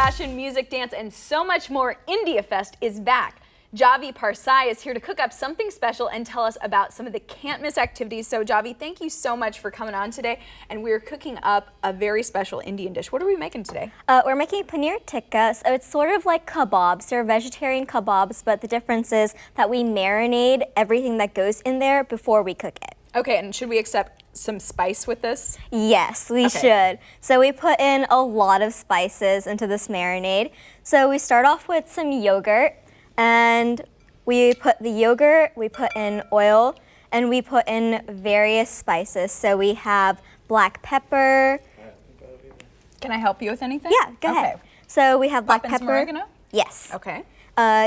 fashion, music, dance, and so much more, India Fest is back. Jahnvi Parsai is here to cook up something special and tell us about some of the can't-miss activities. So Jahnvi, thank you so much for coming on today. And we're cooking up a very special Indian dish. What are we making today? We're making paneer tikka. So it's sort of like kebabs. They're vegetarian kebabs, but the difference is that we marinate everything that goes in there before we cook it. Okay, and should we accept some spice with this? Yes, we should. So we put in a lot of spices into this marinade. So we start off with some yogurt, and we put the yogurt, we put in oil, and we put in various spices. So we have black pepper. Can I help you with anything? Yeah, go ahead. So we have black pepper. Some oregano? Yes. Okay.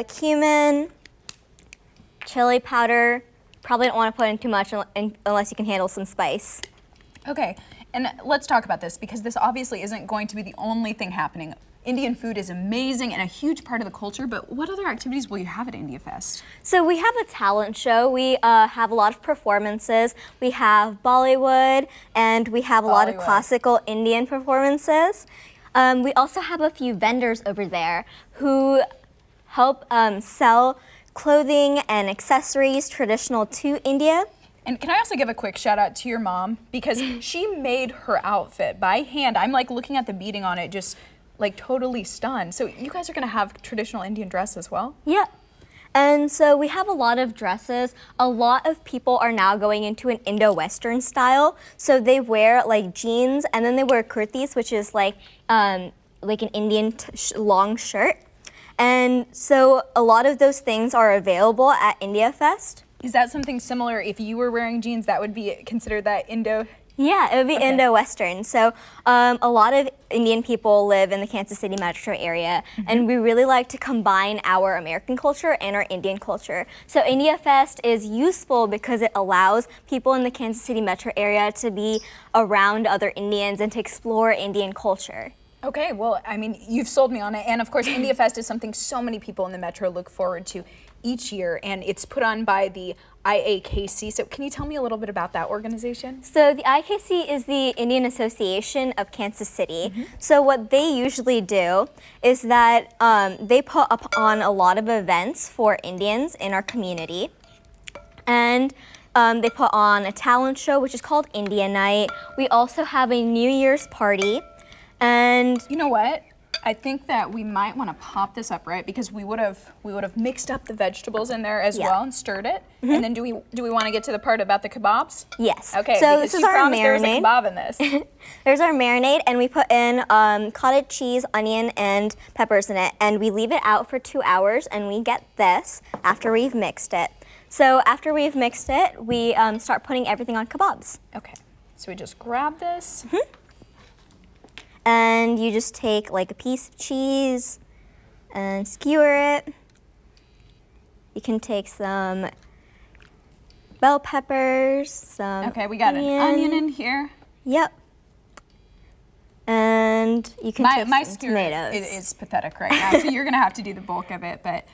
Cumin, chili powder. Probably don't want to put in too much unless you can handle some spice. Okay, and let's talk about this because this obviously isn't going to be the only thing happening. Indian food is amazing and a huge part of the culture, but what other activities will you have at India Fest? So we have a talent show. We have a lot of performances. We have Bollywood, and we have a lot of classical Indian performances. We also have a few vendors over there who help sell clothing and accessories traditional to India. And can I also give a quick shout out to your mom because she made her outfit by hand. I'm like looking at the beading on it, just like totally stunned. So you guys are gonna have traditional Indian dress as well? Yeah. And so we have a lot of dresses. A lot of people are now going into an Indo-Western style. So they wear like jeans and then they wear kurtis, which is like an Indian long shirt. And so a lot of those things are available at India Fest. Is that something similar? If you were wearing jeans, that would be considered that Indo? Yeah, it would be Indo-Western. So a lot of Indian people live in the Kansas City metro area, and we really like to combine our American culture and our Indian culture. So India Fest is useful because it allows people in the Kansas City metro area to be around other Indians and to explore Indian culture. Okay, well, I mean, you've sold me on it. And of course, India Fest is something so many people in the metro look forward to each year, and it's put on by the IAKC. So can you tell me a little bit about that organization? So the IAKC is the Indian Association of Kansas City. So what they usually do is that they put up on a lot of events for Indians in our community. And they put on a talent show, which is called India Night. We also have a New Year's party. And you know what? I think that we might want to pop this up, right? Because we would have mixed up the vegetables in there as well and stirred it. And then do we want to get to the part about the kebabs? Yes. Okay. So this is our marinade. There was a kebab in this. There's our marinade, and we put in cottage cheese, onion, and peppers in it, and we leave it out for 2 hours, and we get this after we've mixed it. So after we've mixed it, we start putting everything on kebabs. Okay. So we just grab this. And you just take like a piece of cheese and skewer it. You can take some bell peppers, some we got an onion in here. Yep. And you can take my some skewer tomatoes. is pathetic right now, so you're gonna have to do the bulk of it. But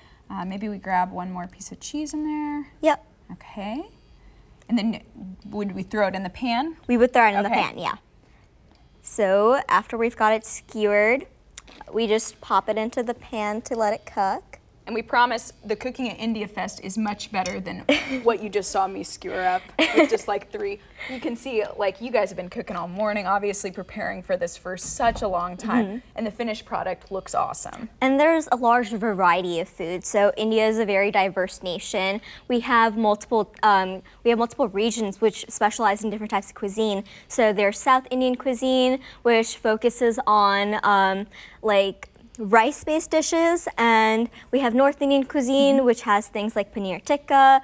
maybe we grab one more piece of cheese in there. Yep. Okay. And then would we throw it in the pan? We would throw it in the pan, yeah. So after we've got it skewered, we just pop it into the pan to let it cook. And we promise the cooking at India Fest is much better than what you just saw me skewer up with just like 3. You can see, like, you guys have been cooking all morning, obviously preparing for this for such a long time, and the finished product looks awesome. And there's a large variety of food. So India is a very diverse nation. We have multiple regions which specialize in different types of cuisine. So there's South Indian cuisine, which focuses on like rice-based dishes, and we have North Indian cuisine, which has things like paneer tikka.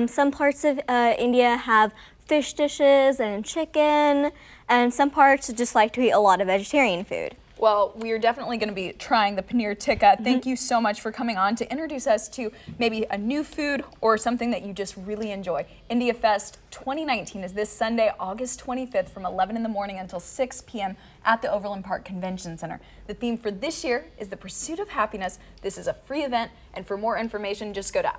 Some parts of India have fish dishes and chicken, and some parts just like to eat a lot of vegetarian food. Well, we are definitely going to be trying the paneer tikka. Thank you so much for coming on to introduce us to maybe a new food or something that you just really enjoy. India Fest 2019 is this Sunday, August 25th from 11 in the morning until 6 p.m. at the Overland Park Convention Center. The theme for this year is the pursuit of happiness. This is a free event, and for more information, just go to